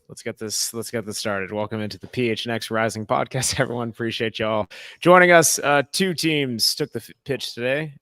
Let's get this started. Welcome into the PHNX Rising podcast, everyone. Appreciate y'all joining us. Two teams took the pitch today.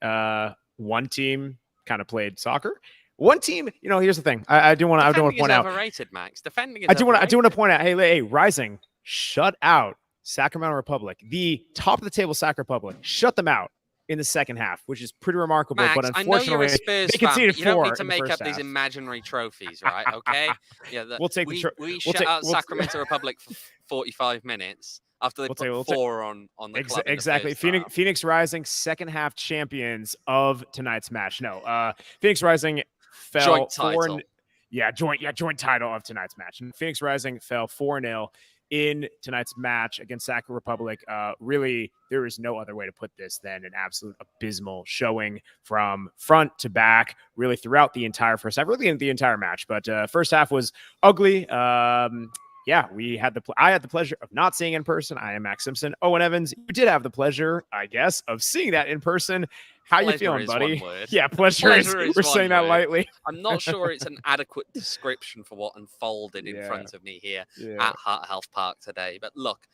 One team kind of played soccer. One team, here's the thing. I do want to point out. Overrated, Max. Defending is I do want to point out. Hey, Rising, shut out Sacramento Republic, the top of the table. Sac Republic, shut them out in the second half, which is pretty remarkable. Max, but unfortunately, they conceded 4. You don't need to make up these imaginary trophies, right? Okay. Yeah, we'll take we shut out Sacramento Republic for 45 minutes after they put 4 on the club. Exactly. Phoenix Rising, second half champions of tonight's match. No, Phoenix Rising fell joint title. Joint title of tonight's match. And Phoenix Rising fell 4-0 in tonight's match against Sac Republic. Really, there is no other way to put this than an absolute abysmal showing from front to back, really throughout the entire first half, really in the entire match. But first half was ugly. I had the pleasure of not seeing in person. I am Max Simpson. Owen Evans, you did have the pleasure, I guess, of seeing that in person. How you feeling, buddy? Yeah, pleasure is we're saying that lightly. I'm not sure it's an adequate description for what unfolded in front of me here at Heart Health Park today. But look,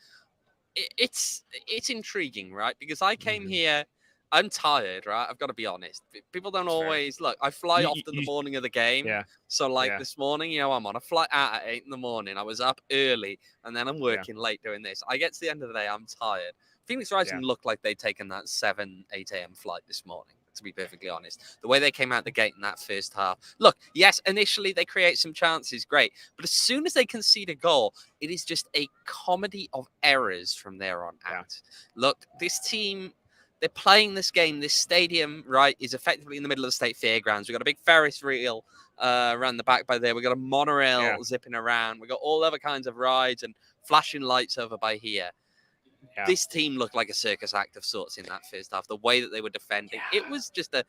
it's intriguing, right? Because I came here, I'm tired, right? I've got to be honest. People don't always look. I fly off in the morning of the game. Yeah. So this morning, I'm on a flight out at 8 in the morning. I was up early and then I'm working late doing this. I get to the end of the day, I'm tired. Phoenix Rising looked like they'd taken that 7, 8 a.m. flight this morning, to be perfectly honest. The way they came out the gate in that first half. Look, yes, initially they create some chances, great. But as soon as they concede a goal, it is just a comedy of errors from there on out. Look, this team, they're playing this game. This stadium, right, is effectively in the middle of the state fairgrounds. We've got a big Ferris wheel around the back by there. We've got a monorail zipping around. We've got all other kinds of rides and flashing lights over by here. Yeah. This team looked like a circus act of sorts in that first half. The way that they were defending, it was just a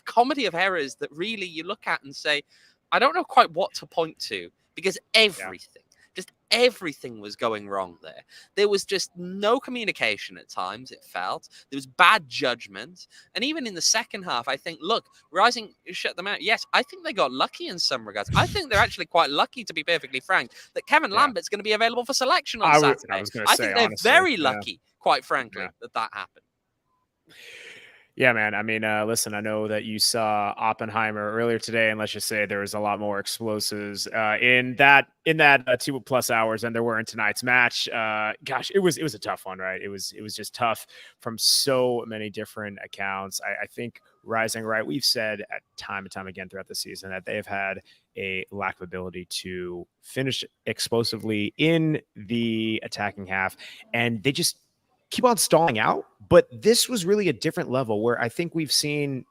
comedy of errors that really you look at and say, I don't know quite what to point to, because everything was going wrong there. There was just no communication at times, it felt. There was bad judgment. And even in the second half, I think, look, Rising shut them out. Yes, I think they got lucky in some regards. I think they're actually quite lucky, to be perfectly frank, that Kevin Lambert's going to be available for selection on Saturday. I think they're very lucky, quite frankly, that happened. Yeah, man. I mean, listen, I know that you saw Oppenheimer earlier today, and let's just say there was a lot more explosives in that 2+ hours than there were in tonight's match. Gosh, it was a tough one, right? It was just tough from so many different accounts. I think Rising, right? We've said at time and time again throughout the season that they have had a lack of ability to finish explosively in the attacking half, and they just keep on stalling out. But this was really a different level where I think we've seen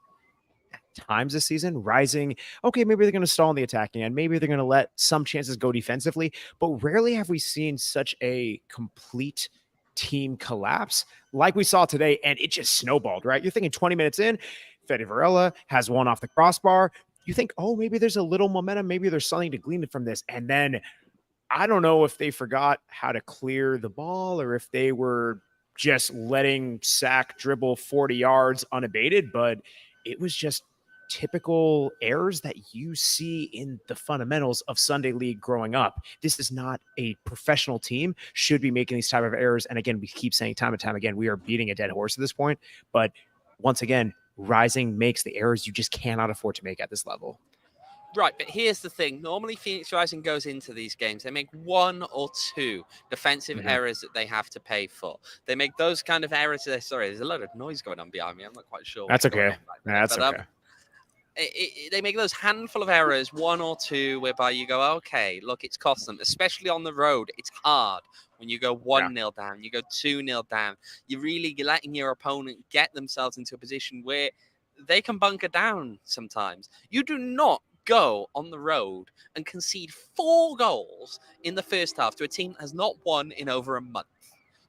at times this season Rising, okay, maybe they're going to stall in the attacking end, maybe they're going to let some chances go defensively, but rarely have we seen such a complete team collapse like we saw today, and it just snowballed, right? You're thinking 20 minutes in, Fede Varela has one off the crossbar. You think, oh, maybe there's a little momentum, maybe there's something to glean from this, and then I don't know if they forgot how to clear the ball or if they were just letting Sac dribble 40 yards unabated, but it was just typical errors that you see in the fundamentals of Sunday League growing up. This is not a professional team, should be making these type of errors. And again, we keep saying time and time again, we are beating a dead horse at this point. But once again, Rising makes the errors you just cannot afford to make at this level. Right, but here's the thing. Normally, Phoenix Rising goes into these games. They make 1 or 2 defensive errors that they have to pay for. They make those kind of errors. Sorry, there's a lot of noise going on behind me. I'm not quite sure. That's okay. That's okay. They make those handful of errors, 1 or 2, whereby you go, okay, look, it's cost them, especially on the road. It's hard when you go 1-0 down, you go 2-0 down. You're really letting your opponent get themselves into a position where they can bunker down sometimes. You do not go on the road and concede 4 goals in the first half to a team that has not won in over a month.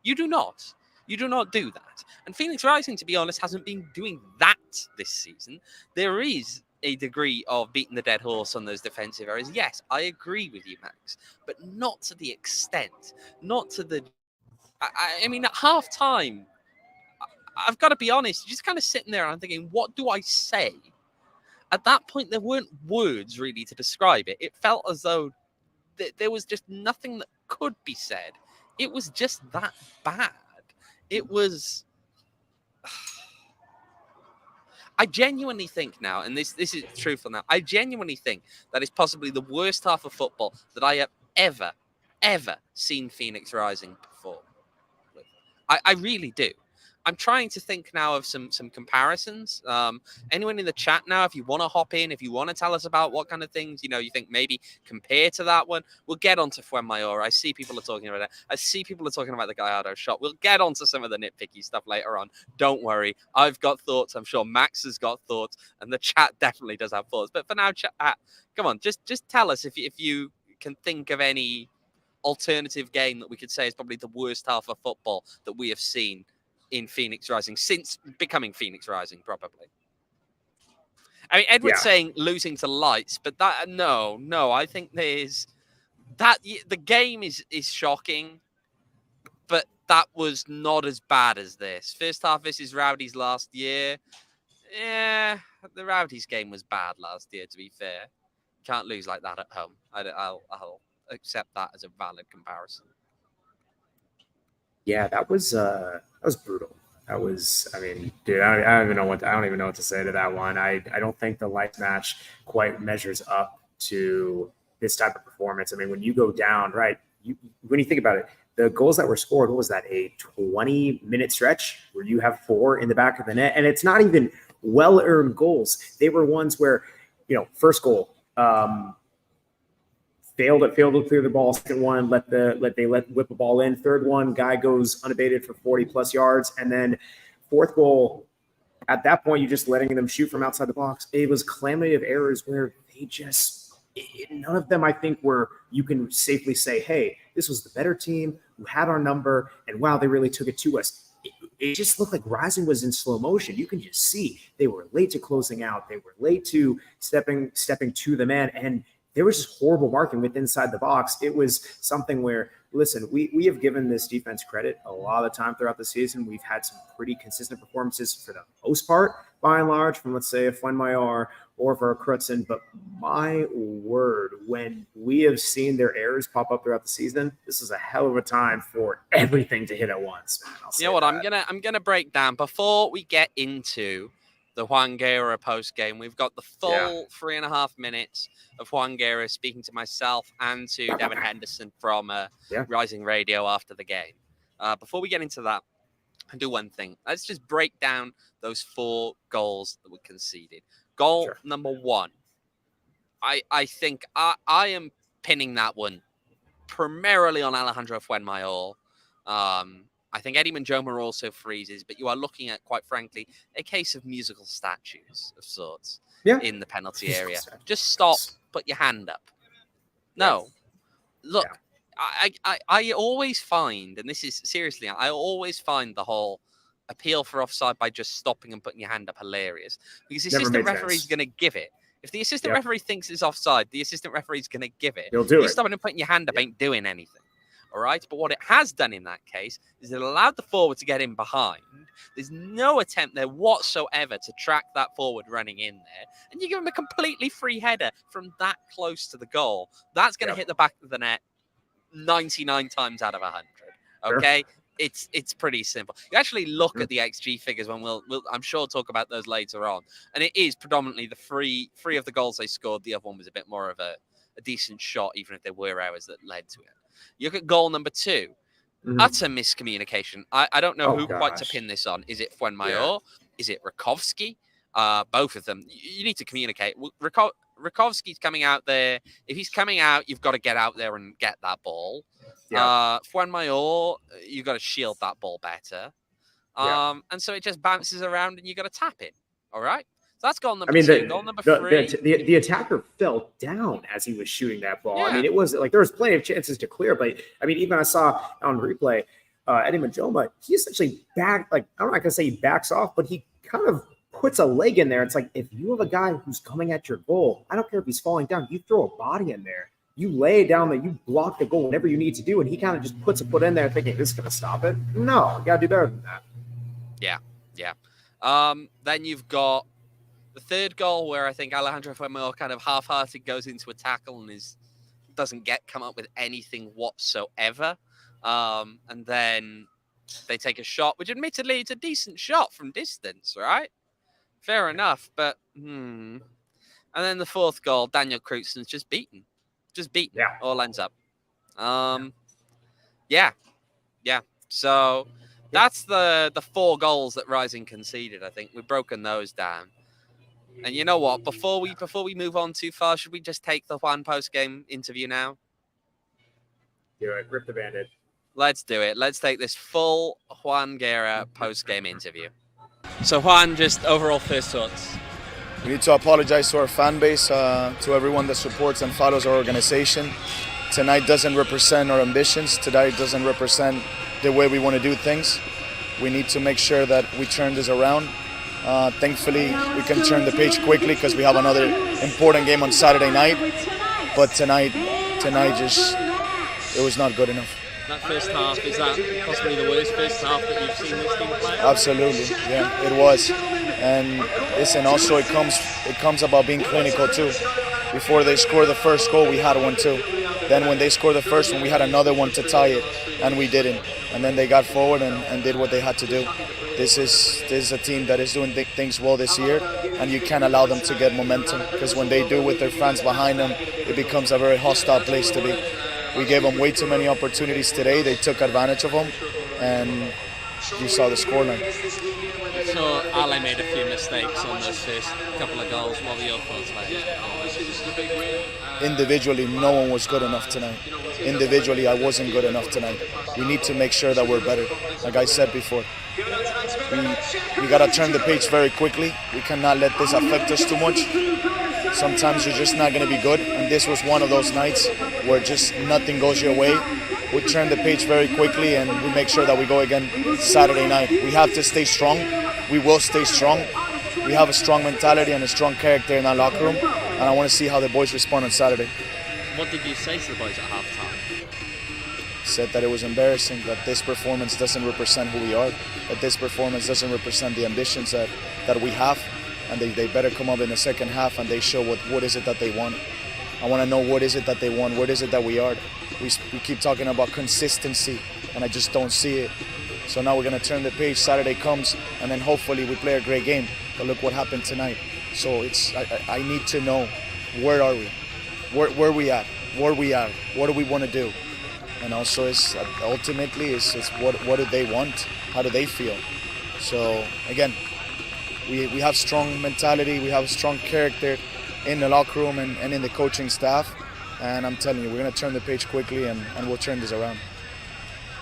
You do not. You do not do that. And Phoenix Rising, to be honest, hasn't been doing that this season. There is a degree of beating the dead horse on those defensive areas. Yes, I agree with you, Max, but not to the extent, not to the... I mean, at half-time, I've got to be honest, just kind of sitting there and I'm thinking, what do I say? At that point, there weren't words really to describe it. It felt as though there was just nothing that could be said. It was just that bad. It was. I genuinely think now, and this is truthful now, I genuinely think that is possibly the worst half of football that I have ever seen Phoenix Rising perform. I really do. I'm trying to think now of some comparisons. Anyone in the chat now, if you want to hop in, if you want to tell us about what kind of things, you think maybe compare to that one, we'll get on to Fuenmayor. I see people are talking about that. I see people are talking about the Gallardo shot. We'll get on to some of the nitpicky stuff later on. Don't worry. I've got thoughts. I'm sure Max has got thoughts, and the chat definitely does have thoughts. But for now, chat, come on, just tell us if you can think of any alternative game that we could say is probably the worst half of football that we have seen in Phoenix Rising since becoming Phoenix Rising, probably. I mean, Edward's saying losing to Lights, but that no, I think there's that the game is shocking, but that was not as bad as this. First half versus Rowdies last year. Yeah, the Rowdies game was bad last year, to be fair. Can't lose like that at home. I'll accept that as a valid comparison. Yeah, that was brutal. That was, I mean, dude, I don't even know what to say to that one. I don't think the Lights match quite measures up to this type of performance. I mean, when you go down, right? When you think about it, the goals that were scored, what was that? A 20-minute stretch where you have 4 in the back of the net, and it's not even well-earned goals. They were ones where, first goal. Failed to clear the ball. Second one, let whip a ball in. Third one, guy goes unabated for 40+ yards. And then fourth goal, at that point, you're just letting them shoot from outside the box. It was calamity of errors where they just none of them, I think, were you can safely say, hey, this was the better team who had our number, and wow, they really took it to us. It just looked like Rising was in slow motion. You can just see they were late to closing out. They were late to stepping to the man, and there was just horrible marking with inside the box. It was something where, listen, we have given this defense credit a lot of the time throughout the season. We've had some pretty consistent performances for the most part, by and large, from, let's say, a Fuenmayor or for a Crutzen. But my word, when we have seen their errors pop up throughout the season, this is a hell of a time for everything to hit at once, man. You know what? That. I'm gonna break down before we get into the Juan Guerra post game. We've got the full 3.5 minutes of Juan Guerra speaking to myself and to Devin Henderson from Rising Radio after the game. Before we get into that, I'll do one thing. Let's just break down those 4 goals that were conceded. Goal number 1. I think I am pinning that one primarily on Alejandro Fuenmayor. I think Eddie Manjoma also freezes, but you are looking at, quite frankly, a case of musical statues of sorts in the penalty area. Just stop, put your hand up. No. Look, I always find, and this is seriously, I always find the whole appeal for offside by just stopping and putting your hand up hilarious. Because the assistant referee is going to give it. If the assistant referee thinks it's offside, the assistant referee is going to give it. He'll do you stopping and putting your hand up ain't doing anything. All right. But what it has done in that case is it allowed the forward to get in behind. There's no attempt there whatsoever to track that forward running in there. And you give him a completely free header from that close to the goal. That's going to hit the back of the net 99 times out of 100. Okay. It's pretty simple. You actually look at the XG figures when we'll I'm sure talk about those later on. And it is predominantly the three of the goals they scored. The other one was a bit more of a decent shot, even if there were errors that led to it. You look at goal number 2. Utter miscommunication. I don't know who quite to pin this on. Is it Fuenmayor? Is it Rakovsky? Both of them. You need to communicate. Rakovsky's coming out there. If he's coming out, you've got to get out there and get that ball. Fuenmayor, you've got to shield that ball better. And so it just bounces around and you got to tap it. All right? So that's goal number 2. Goal number 3. The attacker fell down as he was shooting that ball. I mean, it was like there was plenty of chances to clear, but I mean, even I saw on replay, Eddie Manjoma, he essentially I'm not going to say he backs off, but he kind of puts a leg in there. It's like, if you have a guy who's coming at your goal, I don't care if he's falling down, you throw a body in there. You lay it down there, you block the goal, whatever you need to do, and he kind of just puts a foot in there thinking, this is going to stop it. No, you got to do better than that. Yeah. Then you've got the third goal where I think Alejandro Fuenmayor kind of half-hearted goes into a tackle and is doesn't come up with anything whatsoever. And then they take a shot, which admittedly it's a decent shot from distance, right? Fair enough, but And then the fourth goal, Daniel Cruikshan's just beaten. Yeah. All ends up. Yeah. So that's the 4 goals that Rising conceded. I think we've broken those down. And you know what? Before we move on too far, should we just take the Juan post-game interview now? Do it. Rip the Band-Aid. Let's do it. Let's take this full Juan Guerra post-game interview. So Juan, just overall first thoughts. We need to apologize to our fan base, to everyone that supports and follows our organization. Tonight doesn't represent our ambitions. Tonight doesn't represent the way we want to do things. We need to make sure that we turn this around. Thankfully, we can turn the page quickly because we have another important game on Saturday night. But tonight just, it was not good enough. That first half, is that possibly the worst first half that you've seen this team play? Absolutely, yeah, it was. And listen, also it comes about being clinical too. Before they scored the first goal, we had one too. Then when they scored the first one, we had another one to tie it, and we didn't. And then they got forward and did what they had to do. This is a team that is doing things well this year, and you can't allow them to get momentum, because when they do with their fans behind them, it becomes a very hostile place to be. We gave them way too many opportunities today. They took advantage of them, and you saw the scoreline. So Ale made a few mistakes on those first couple of goals. What were your thoughts about it? Individually, no one was good enough tonight. Individually, I wasn't good enough tonight. We need to make sure that we're better. Like I said before, we got to turn the page very quickly. We cannot let this affect us too much. Sometimes you're just not going to be good, and this was one of those nights where just nothing goes your way. We turn the page very quickly, and we make sure that we go again Saturday night. We have to stay strong. We will stay strong. We have a strong mentality and a strong character in our locker room, and I want to see how the boys respond on Saturday. What did you say to the boys at halftime? Said that it was embarrassing, that this performance doesn't represent who we are, that this performance doesn't represent the ambitions that we have, and they better come up in the second half and they show what is it that they want. I want to know what is it that they want, what is it that we are. We keep talking about consistency, and I just don't see it. So now we're going to turn the page, Saturday comes, and then hopefully we play a great game. But look what happened tonight. So I need to know, where are we? Where we at? Where we are? What do we want to do? And also ultimately it's what do they want? How do they feel? So again, we have strong mentality, we have strong character in the locker room and in the coaching staff. And I'm telling you, we're going to turn the page quickly and we'll turn this around.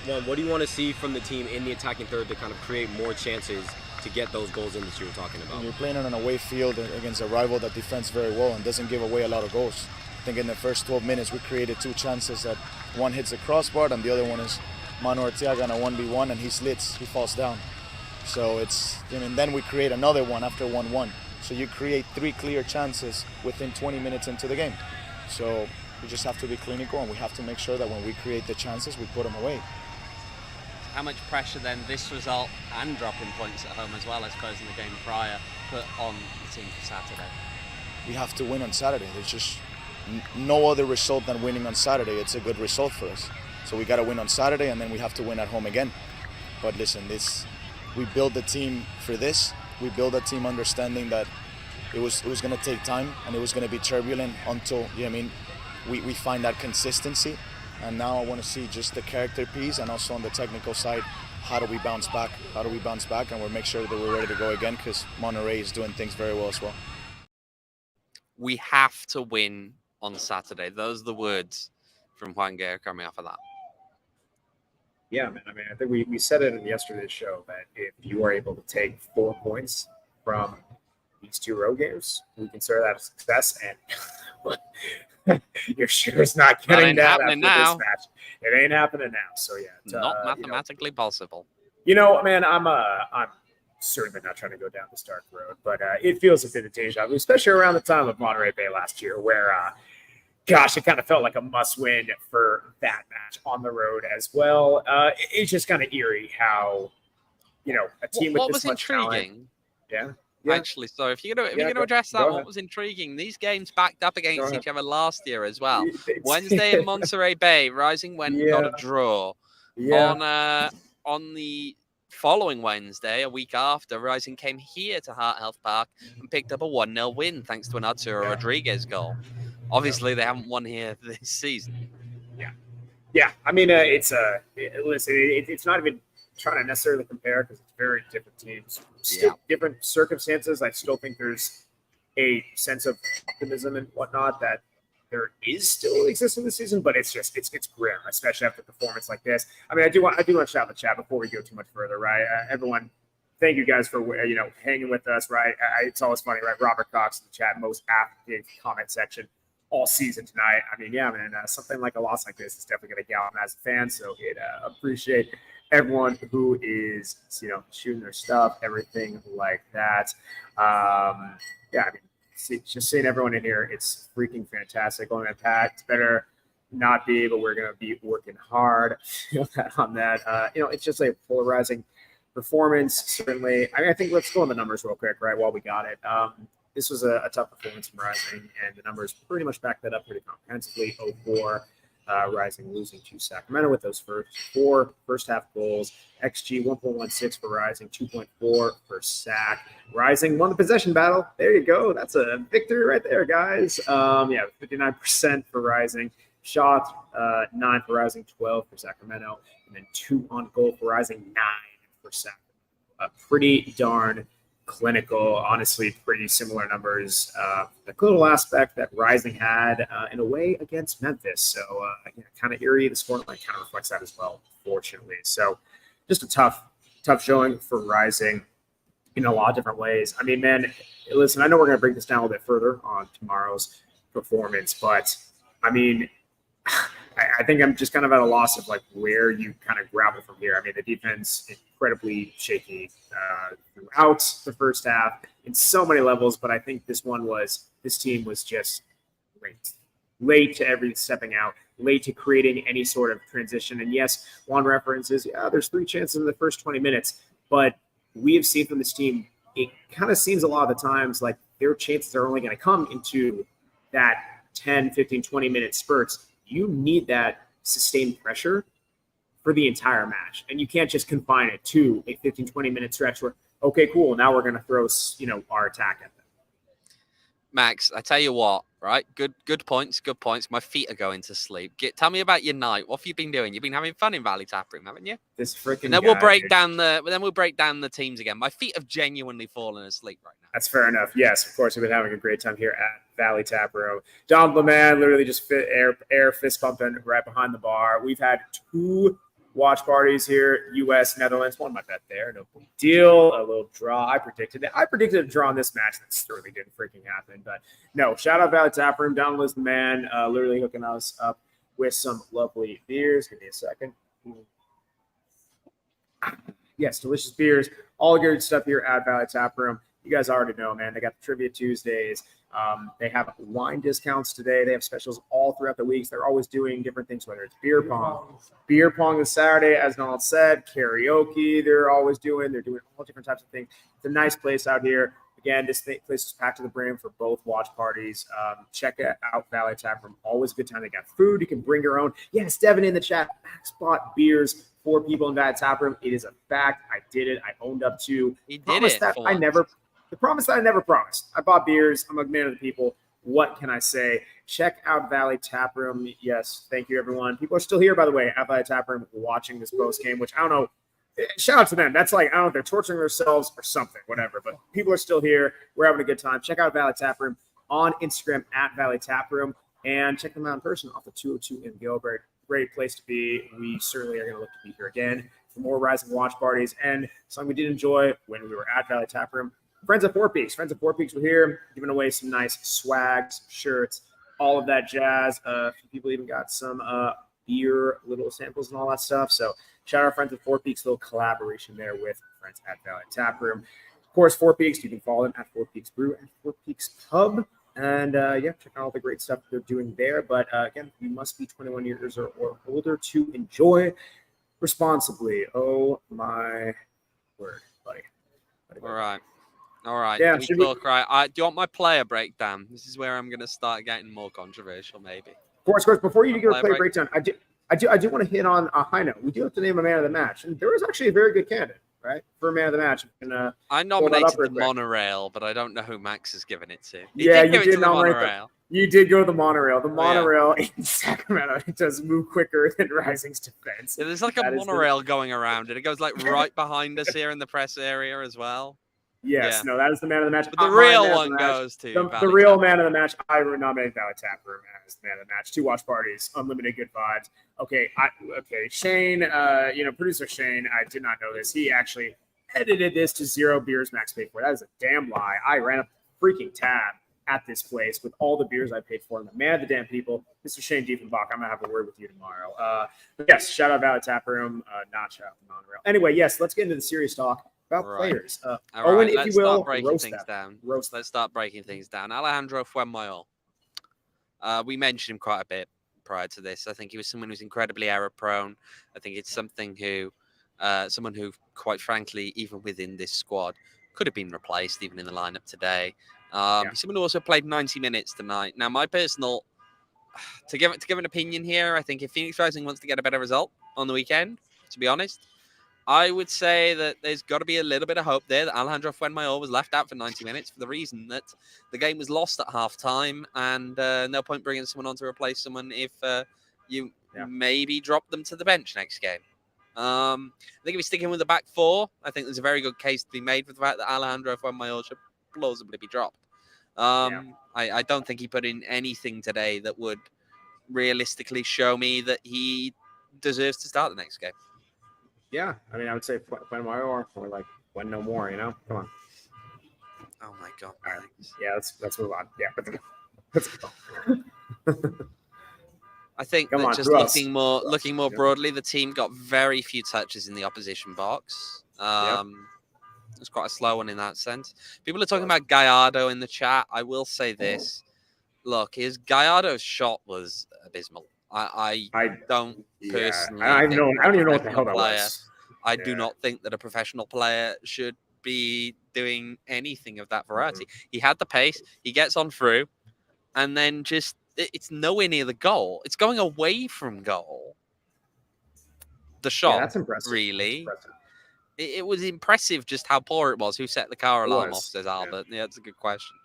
Juan, what do you want to see from the team in the attacking third to kind of create more chances to get those goals in that you were talking about? When you're playing on an away field against a rival that defends very well and doesn't give away a lot of goals. I think in the first 12 minutes we created 2 chances that one hits the crossbar and the other one is Manu Arteaga on a 1v1 and he slits, he falls down. So then we create another one after 1-1. So you create 3 clear chances within 20 minutes into the game. So we just have to be clinical and we have to make sure that when we create the chances, we put them away. How much pressure then this result and dropping points at home as well, I suppose, in the game prior, put on the team for Saturday? We have to win on Saturday. There's just no other result than winning on Saturday. It's a good result for us. So we got to win on Saturday and then we have to win at home again. But listen, we built the team for this. We built a team understanding that it was going to take time and it was going to be turbulent until, we find that consistency. And now I want to see just the character piece and also on the technical side, how do we bounce back? How do we bounce back? And we'll make sure that we're ready to go again because Monterrey is doing things very well as well. We have to win on Saturday. Those are the words from Juan Guerra coming off of that. Yeah, man. I mean, I think we said it in yesterday's show that if you are able to take 4 points from these 2 road games, we consider that a success. And you're sure it's not getting that after this match. It ain't happening now. So yeah, not mathematically possible. Man, I'm certainly not trying to go down the Stark road, but it feels a bit of deja vu, especially around the time of Monterey Bay last year, where it kind of felt like a must-win for that match on the road as well. It's just kind of eerie how a team with this much talent. Intriguing? Yeah. actually. So if you're gonna address that, what was intriguing? These games backed up against each other last year as well. Wednesday in Monterey Bay, Rising went and got a draw. Yeah. On the following Wednesday, a week after, Rising came here to Heart Health Park and picked up a 1-0 win thanks to an Arturo Rodriguez goal. Obviously, they haven't won here this season. Yeah. I mean, it's not even trying to necessarily compare because it's very different teams, different circumstances. I still think there's a sense of optimism and whatnot that there is still existing this season, but it's grim, especially after a performance like this. I mean, I do want to shout the chat before we go too much further, right? Everyone, thank you guys for hanging with us, right? It's always funny, right? Robert Cox in the chat, most active comment section all season tonight. I mean, yeah, man, something like a loss like this is definitely going to galvanize a fan. So appreciate everyone who is shooting their stuff, everything like that. I mean, just seeing everyone in here, it's freaking fantastic. Going at Pat, it's better not be, but we're going to be working hard on that. It's just a polarizing performance, certainly. I mean, I think let's go on the numbers real quick, right, while we got it. This was a tough performance from Rising, and the numbers pretty much back that up pretty comprehensively. 0-4, Rising losing to Sacramento with those first half goals. XG 1.16 for Rising, 2.4 for Sac. Rising won the possession battle. There you go. That's a victory right there, guys. 59% for Rising. Shots, 9 for Rising, 12 for Sacramento, and then 2 on goal for Rising, 9 for Sacramento. Pretty darn clinical, honestly, pretty similar numbers. The clinical aspect that Rising had in a way against Memphis. So kind of eerie. The scoreline kind of reflects that as well, fortunately. So just a tough showing for Rising in a lot of different ways. I mean, man, listen, I know we're going to break this down a little bit further on tomorrow's performance, but I mean, I think I'm just kind of at a loss of like where you kind of grapple from here. I mean, the defense incredibly shaky throughout the first half in so many levels, but I think this team was just late to every stepping out, late to creating any sort of transition. And yes, Juan references, there's 3 chances in the first 20 minutes, but we have seen from this team, it kind of seems a lot of the times like their chances are only going to come into that 10, 15, 20-minute spurts. You need that sustained pressure for the entire match. And you can't just confine it to a 15, 20-minute stretch where, okay, cool, now we're going to throw, our attack at them. Max, I tell you what, right? Good points. My feet are going to sleep. Tell me about your night. What have you been doing? You've been having fun in Valley Tap Room, haven't you? This freaking. And then we'll break down the teams again. My feet have genuinely fallen asleep right now. That's fair enough. Yes, of course, we've been having a great time here at Valley Tap Room. Don LeMan literally just air fist pumping right behind the bar. We've had 2 watch parties here, U.S., Netherlands. Won my bet there. No big deal. A little draw. I predicted a draw in this match. That certainly didn't freaking happen. But no, shout out Valley Tap Room. Don was the man, literally hooking us up with some lovely beers. Give me a second. Yes, delicious beers. All good stuff here at Valley Tap Room. You guys already know, man. They got the Trivia Tuesdays. They have wine discounts today. They have specials all throughout the weeks. They're always doing different things, whether it's beer pong. Beer pong this Saturday, as Donald said. Karaoke, they're doing all different types of things. It's a nice place out here. Again, this place is packed to the brim for both watch parties. Check out Valley Tap Room. Always a good time. They got food. You can bring your own. Yes, Devin in the chat. Max bought beers for people in Valley Tap Room. It is a fact. I did it. I owned up to. He did it. The promise that I never promised. I bought beers. I'm a man of the people. What can I say? Check out Valley Tap Room. Yes, thank you, everyone. People are still here, by the way, at Valley Tap Room watching this post game, which I don't know. Shout out to them. That's like, I don't know if they're torturing themselves or something, whatever. But people are still here. We're having a good time. Check out Valley Tap Room on Instagram at Valley Tap Room. And check them out in person off of 202 in Gilbert. Great place to be. We certainly are going to look to be here again for more Rising watch parties. And something we did enjoy when we were at Valley Tap Room. Friends of Four Peaks were here giving away some nice swags, shirts, all of that jazz. A few people even got some beer, little samples and all that stuff. So shout out Friends of Four Peaks, little collaboration there with friends at Valley Tap Room. Of course, Four Peaks, you can follow them at Four Peaks Brew and Four Peaks Pub. And check out all the great stuff they're doing there. But again, you must be 21 years or older to enjoy responsibly. Oh my word, buddy. All right. All right. Yeah, Do you want my player breakdown? This is where I'm going to start getting more controversial, maybe. Of course. Before you do your play breakdown, breakdown, I do want to hit on a high note. We do have to name a man of the match, and there was actually a very good candidate, right, for a man of the match. I nominated the monorail, but I don't know who Max has given it to. You did nominate you did go to the monorail. The monorail in Sacramento, it does move quicker than Rising's defense. Yeah, there's like a monorail going around it. It goes like right behind us here in the press area as well. Yes, no, that is the man of the match. But the real one goes to the real man of the match. I would nominate Valley Tapper as the man of the match. 2 watch parties, unlimited good vibes. Okay, Shane, producer Shane, I did not know this. He actually edited this to 0 beers max paid for. That is a damn lie. I ran a freaking tab at this place with all the beers I paid for. I'm the man of the damn people, Mr. Shane Diefenbach. I'm gonna have a word with you tomorrow. But yes, shout out Valley Tap Room, not shout out the monorail. Anyway, yes, let's get into the serious talk about players. Owen, if you will, Let's start breaking things down. Alejandro Fuenmayor. We mentioned him quite a bit prior to this. I think he was someone who's incredibly error prone. I think it's someone who, quite frankly, even within this squad, could have been replaced even in the lineup today. Someone who also played 90 minutes tonight. Now, my personal, to give an opinion here, I think if Phoenix Rising wants to get a better result on the weekend, to be honest, I would say that there's got to be a little bit of hope there that Alejandro Fuenmayor was left out for 90 minutes for the reason that the game was lost at halftime, and no point bringing someone on to replace someone if you maybe drop them to the bench next game. I think if we're sticking with the back 4, I think there's a very good case to be made for the fact that Alejandro Fuenmayor should plausibly be dropped. I don't think he put in anything today that would realistically show me that he deserves to start the next game. Yeah, I mean, I would say Fuenmayor or like when no more, Come on. Oh my God. All right. Yeah, let's move on. Yeah, let's go. I think that just looking more broadly, the team got very few touches in the opposition box. It's quite a slow one in that sense. People are talking about Gallardo in the chat. I will say this. Look, Gallardo's shot was abysmal. I don't personally. I don't even know what the hell that was. I do not think that a professional player should be doing anything of that variety. He had the pace. He gets on through, and then just it's nowhere near the goal. It's going away from goal. The shot, that's impressive. Really, it was impressive just how poor it was. Who set the car alarm off? Says Albert. Yeah, that's a good question.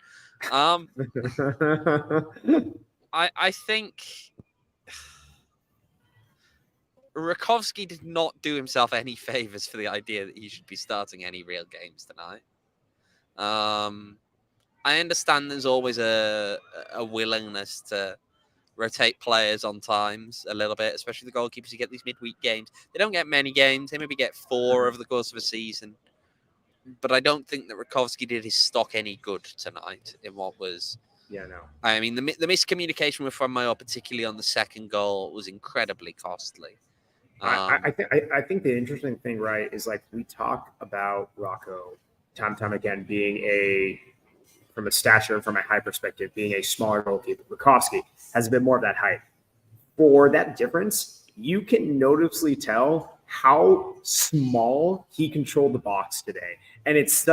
I think Rakovsky did not do himself any favors for the idea that he should be starting any real games tonight. I understand there's always a willingness to rotate players on times a little bit, especially the goalkeepers who get these midweek games. They don't get many games. They maybe get 4 over the course of a season. But I don't think that Rakovsky did his stock any good tonight in what was... I mean, the miscommunication with Fuenmayor, particularly on the second goal, was incredibly costly. I think the interesting thing, right, is like we talk about Rocco time and time again being from a stature and from a height perspective, being a smaller goalkeeper. Rakovsky has a bit more of that height. For that difference, you can noticeably tell how small he controlled the box today. And it's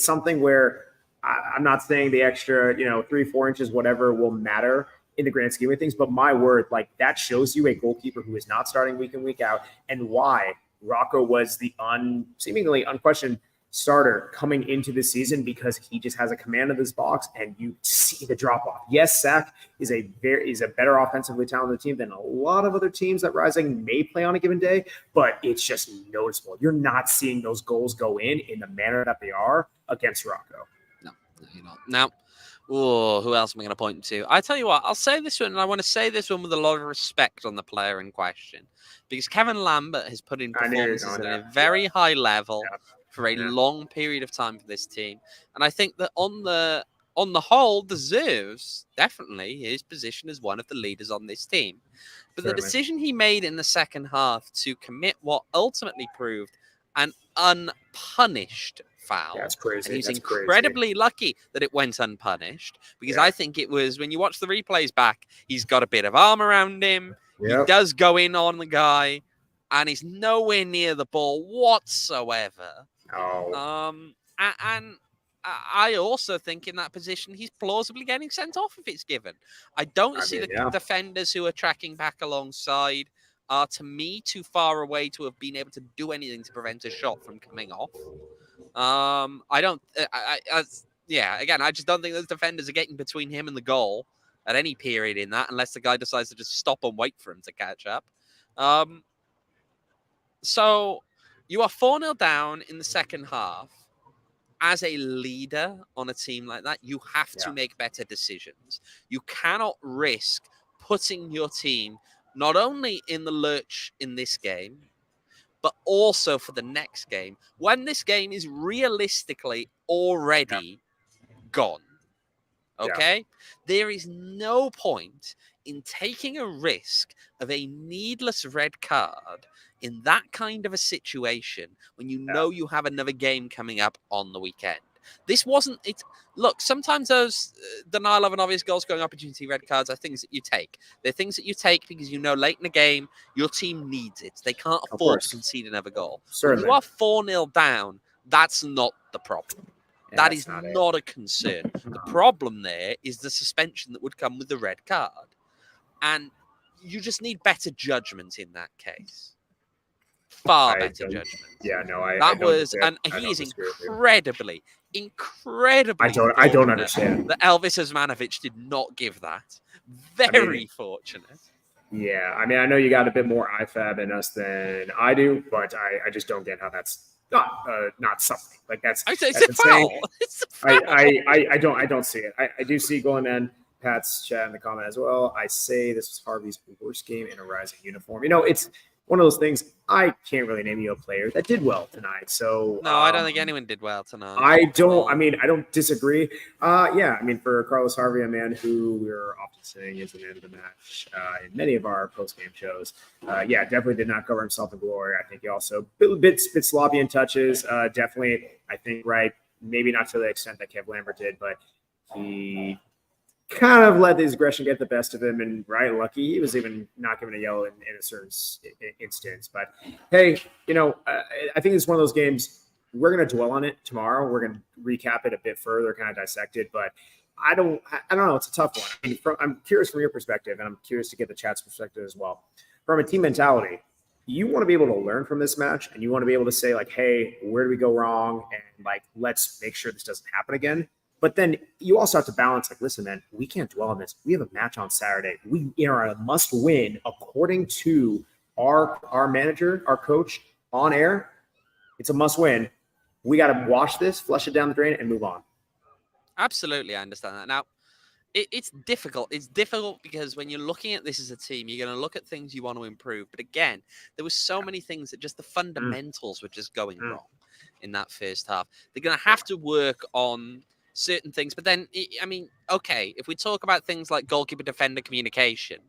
something where I'm not saying the extra, 3-4 inches, whatever, will matter in the grand scheme of things, but my word, like that shows you a goalkeeper who is not starting week in, week out, and why Rocco was the seemingly unquestioned starter coming into the season, because he just has a command of this box and you see the drop off. Yes, Sac is a better offensively talented team than a lot of other teams that Rising may play on a given day, but it's just noticeable. You're not seeing those goals go in the manner that they are against Rocco. No, you're not. Now, who else am I going to point to? I tell you what, I'll say this one, and I want to say this one with a lot of respect on the player in question, because Kevin Lambert has put in performances at a very high level for a long period of time for this team, and I think that on the whole deserves definitely his position as one of the leaders on this team. But the decision he made in the second half to commit what ultimately proved an unpunished foul. That's crazy. And he's incredibly lucky that it went unpunished, because I think it was, when you watch the replays back, he's got a bit of arm around him. He does go in on the guy, and he's nowhere near the ball whatsoever. Oh. And I also think in that position, he's plausibly getting sent off if it's given. I don't see the defenders who are tracking back alongside are, to me, too far away to have been able to do anything to prevent a shot from coming off. I don't. Again, I just don't think those defenders are getting between him and the goal at any period in that, unless the guy decides to just stop and wait for him to catch up. So you are 4-0 down in the second half. As a leader on a team like that, you have to make better decisions. You cannot risk putting your team not only in the lurch in this game, but also for the next game, when this game is realistically already gone. Okay? There is no point in taking a risk of a needless red card in that kind of a situation when you know you have another game coming up on the weekend. This wasn't it. Look, sometimes those denial of an obvious goal scoring opportunity red cards are things that you take. They're things that you take because you know late in the game your team needs it. They can't afford to concede another goal. Certainly. When you are 4-0 down, that's not the problem. That is not a concern. The problem there is the suspension that would come with the red card. And you just need better judgment in that case. Far better judgment. Yeah, no, he is incredibly. I don't understand that Elvis Osmanovic did not give that. Very fortunate. Yeah, I mean, I know you got a bit more IFAB in us than I do, but I just don't get how that's not something like that's. It's a foul. It's a foul. I don't see it. I do see going in Pat's chat in the comment as well. I say this was Harvey's worst game in a Rising uniform. You know, it's one of those things. I can't really name you a player that did well tonight. So no, I don't think anyone did well tonight. I don't disagree. I mean, for Carlos Harvey, a man who we're often saying is the man of the match in many of our post-game shows. Definitely did not cover himself in glory. I think he also a bit sloppy in touches. Definitely, I think, maybe not to the extent that Kev Lambert did, but he kind of let his aggression get the best of him, and lucky he was even not given a yellow in a certain instance. But hey, I think it's one of those games. We're going to dwell on it tomorrow. We're going to recap it a bit further, kind of dissect it. But I don't know. It's a tough one. I mean, I'm curious from your perspective, and I'm curious to get the chat's perspective as well. From a team mentality, you want to be able to learn from this match, and you want to be able to say hey, where do we go wrong, and let's make sure this doesn't happen again. But then you also have to balance, listen, man, we can't dwell on this. We have a match on Saturday. We are a must win according to our manager, our coach on air. It's a must win. We got to wash this, flush it down the drain, and move on. Absolutely, I understand that. Now, it's difficult. It's difficult because when you're looking at this as a team, you're going to look at things you want to improve. But again, there were so many things that just the fundamentals were just going wrong in that first half. They're going to have to work on certain things. But then, I mean, okay, if we talk about things like goalkeeper-defender communication,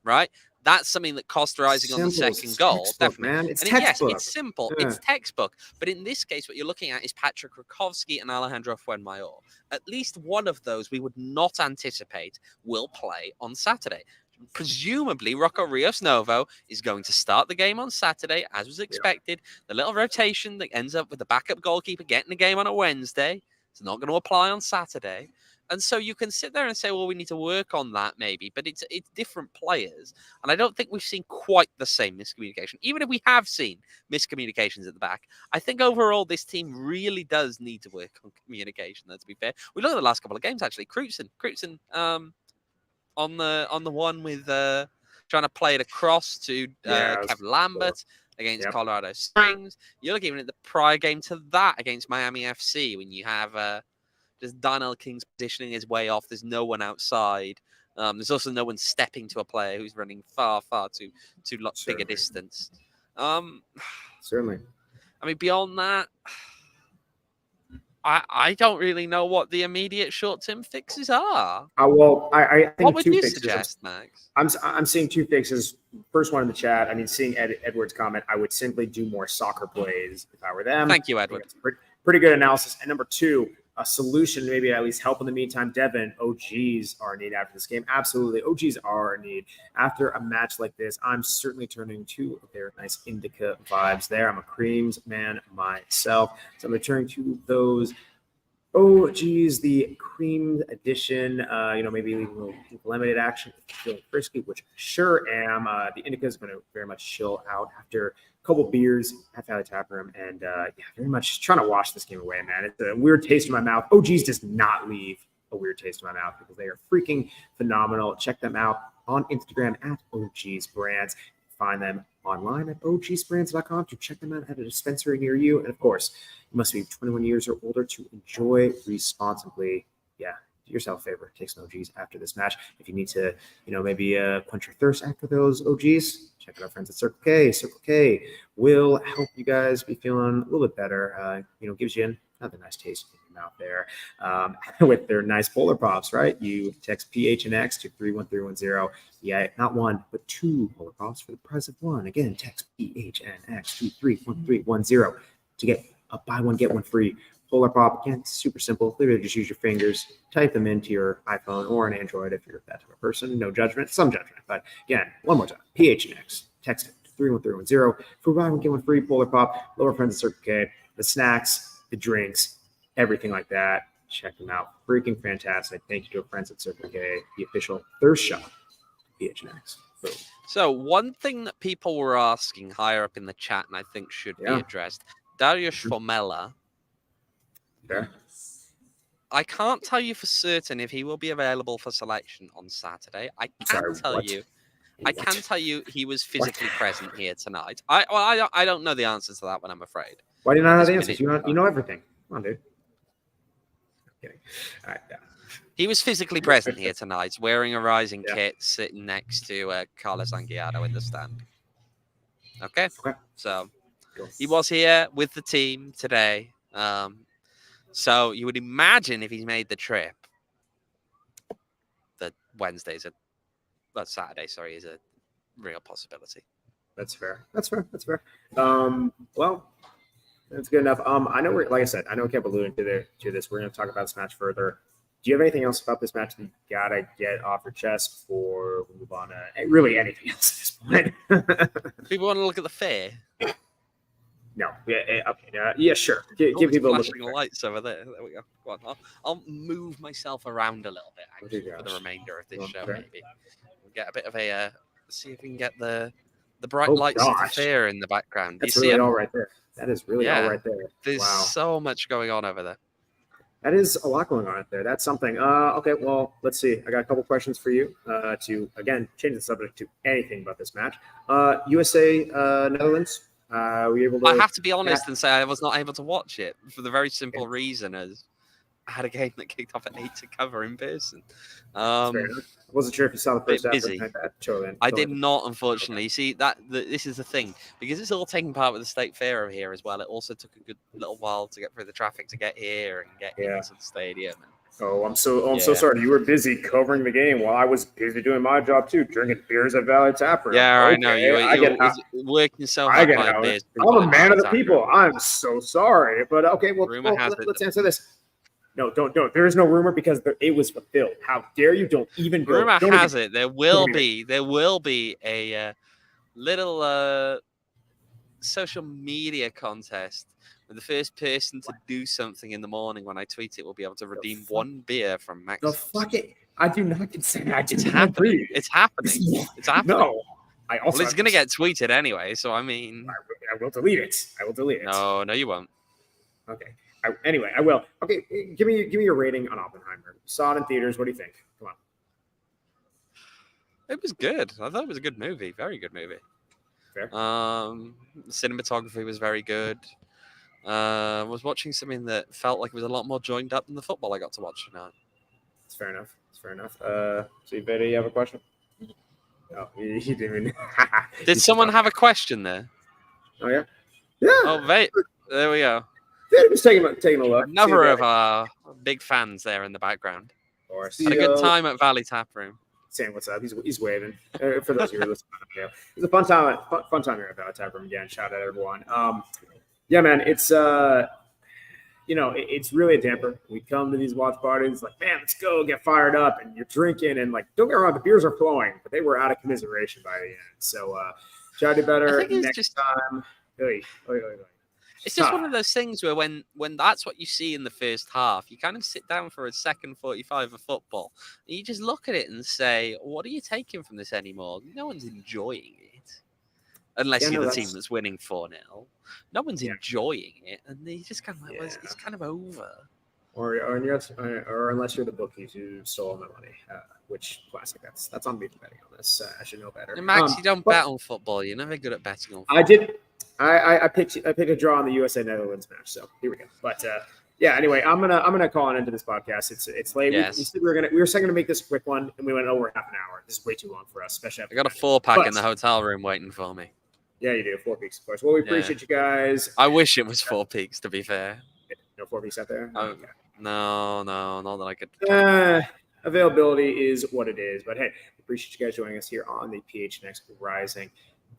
right? That's something that cost Rising on the second goal. Definitely. Man. It's textbook. Yes, it's simple. Yeah. It's textbook. But in this case, what you're looking at is Patrick Rakowski and Alejandro Fuenmayor. At least one of those we would not anticipate will play on Saturday. Presumably, Rocco Rios Novo is going to start the game on Saturday, as was expected. The little rotation that ends up with the backup goalkeeper getting the game on a Wednesday. It's not going to apply on Saturday. And so you can sit there and say, well, we need to work on that maybe, but it's different players. And I don't think we've seen quite the same miscommunication. Even if we have seen miscommunications at the back, I think overall this team really does need to work on communication, let's be fair. We look at the last couple of games, actually. Crutzen on the one with trying to play it across to Kevin Lambert against Colorado Springs. You look even at the prior game to that against Miami FC when you have just Darnell King's positioning his way off. There's no one outside. There's also no one stepping to a player who's running far too big a distance. Certainly. I mean, beyond that, I don't really know what the immediate short-term fixes are. I think what would you suggest, Max? I'm seeing two fixes. First one in the chat. I mean, seeing Edward's comment, I would simply do more soccer plays if I were them. Thank you, Edward. Pretty good analysis. And number two, a solution, maybe at least help in the meantime. Devin, OGs are in need after this game. Absolutely. OGs are in need. After a match like this, I'm certainly turning to their nice indica vibes there. I'm a creams man myself. So I'm returning to those Oh, geez, the cream edition, maybe a little lemonade action if you're feeling frisky, which I sure am. The indica is going to very much chill out after a couple beers at Valley Tap Room, and very much just trying to wash this game away, man. It's a weird taste in my mouth. Oh, geez, does not leave a weird taste in my mouth because they are freaking phenomenal. Check them out on Instagram at OG's Brands. Find them online at ogsbrands.com to check them out at a dispensary near you. And of course, you must be 21 years or older to enjoy responsibly. Yeah, do yourself a favor. Take some OGs after this match. If you need to, maybe quench your thirst after those OGs, check out our friends at Circle K. Circle K will help you guys be feeling a little bit better. Gives you another nice taste in your mouth there with their nice Polar Pops, right? You text PHNX to 31310. Yeah, not one, but 2 Polar Pops for the price of one. Again, text PHNX to 31310 to get a buy one, get one free Polar Pop. Again, it's super simple. Literally just use your fingers, type them into your iPhone or an Android if you're that type of person. No judgment, some judgment. But again, one more time, PHNX, text it to 31310 for buy one, get one free Polar Pop. Lower friends at Circle K, the snacks, the drinks, everything like that. Check them out. Freaking fantastic. Thank you to our friends at Circle K, the official thirst shop, PHNX. Boom. So one thing that people were asking higher up in the chat, and I think should be addressed, Dariusz Formella. Yeah. I can't tell you for certain if he will be available for selection on Saturday. I can tell you he was physically present here tonight. I don't know the answer to that one, I'm afraid. Why do you not have the answers? You know everything. Come on, dude. I'm kidding. All right, yeah. He was physically present here tonight, wearing a Rising kit, sitting next to Carlos Anguiano in the stand. Okay. So he was here with the team today. So you would imagine if he's made the trip, that Saturday, is a real possibility. That's fair. Well, that's good enough. I know like I said, I know we kept alluding to this. We're going to talk about this match further. Do you have anything else about this match that you gotta get off your chest before we move on to really anything else at this point? People want to look at the fair. No. Yeah. Okay. Yeah. Sure. Give people a look at the lights over there. There we go. Go on. I'll move myself around a little bit actually for the remainder of this show. Maybe we'll get a bit of a see if we can get the bright lights of the fair in the background. That's really all right there. That is really all right there. There's so much going on over there. That is a lot going on out there. That's something. Okay, well, let's see. I got a couple questions for you to, again, change the subject to anything about this match. USA, Netherlands, were you able to... I have to be honest and say I was not able to watch it for the very simple reason as I had a game that kicked off at 8 to cover in person. I wasn't sure if you saw the first busy. I did not, unfortunately. See, this is the thing. Because it's all taking part with the State Fair over here as well, it also took a good little while to get through the traffic to get here and get into the stadium. I'm so sorry. You were busy covering the game while I was busy doing my job too, drinking beers at Valley Tap Room. Yeah, I know. You were working so hard. I'm a man of the people. I'm so sorry. But okay, well let's answer this. No, don't. There is no rumor because it was fulfilled. How dare you? Don't even go. Rumor has it there will be a little social media contest where the first person to do something in the morning when I tweet it will be able to redeem one beer from Max. No, fuck it. I do not consent. It's happening. It's happening. It's happening. No. It's going to get tweeted anyway, so I mean... I will delete it. No, you won't. Okay. Anyway, I will. Okay, give me your rating on Oppenheimer. Saw it in theaters. What do you think? Come on. It was good. I thought it was a good movie. Very good movie. Fair. Cinematography was very good. I was watching something that felt like it was a lot more joined up than the football I got to watch tonight. It's fair enough. So, Veda, you have a question? No, he didn't even. Did someone have a question there? Oh, yeah? Yeah. Oh, wait. There we go. Yeah, just taking a look. Another of our big fans there in the background. Had a good time at Valley Tap Room. Saying what's up. He's waving. For those of you who are listening on the video. It's a fun time here at Valley Tap Room. Again, shout out everyone. Yeah, man, it's it's really a damper. We come to these watch parties like, man, let's go get fired up, and you're drinking, and like, don't get me wrong, the beers are flowing, but they were out of commiseration by the end. So try to do better next time. It's just one of those things where when that's what you see in the first half, you kind of sit down for a second 45 of football, and you just look at it and say, what are you taking from this anymore? No one's enjoying it. Unless you're the team that's winning 4-0. No one's enjoying it, and you just kind of like, well, it's kind of over. Or unless you're the bookies who stole my money, which classic. That's on me for betting on this. I should know better. And Max, you don't bet on football. You're never good at betting on football. I did. I picked a draw on the USA Netherlands match. So here we go. But yeah. Anyway, I'm gonna call an end to this podcast. It's late. Yes. We said we were second to make this a quick one, and we went over half an hour. This is way too long for us, especially. I got a 4-pack in the hotel room waiting for me. Yeah, you do. 4 peaks, of course. Well, we appreciate you guys. I wish it was 4 peaks, to be fair. No 4 peaks out there? Okay. No, not that I could. Availability is what it is. But hey, appreciate you guys joining us here on the PHNX Rising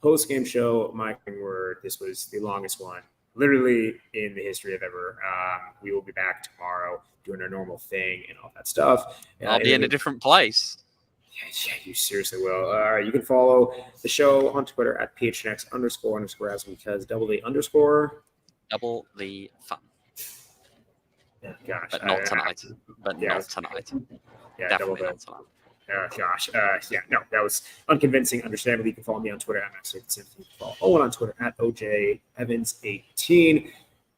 post-game show. My word, this was the longest one, literally in the history of ever. We will be back tomorrow doing our normal thing and all that stuff. I'll be in a different place. Yeah, you seriously will. All right, you can follow the show on Twitter at PHNX__ as because double the underscore. Double the fun. Yeah, gosh. But not tonight. Not tonight. Yeah, definitely not tonight. Gosh. No, that was unconvincing. Understandably, you can follow me on Twitter at Simpson. You can follow Owen on Twitter at OJEvans18.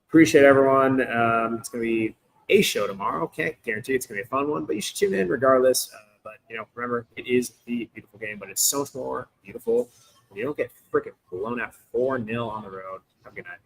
Appreciate everyone. It's going to be a show tomorrow. Can't guarantee it's going to be a fun one, but you should tune in regardless. But, remember, it is the beautiful game, but it's so much more beautiful when you don't get freaking blown out 4-0 on the road. Have a good night.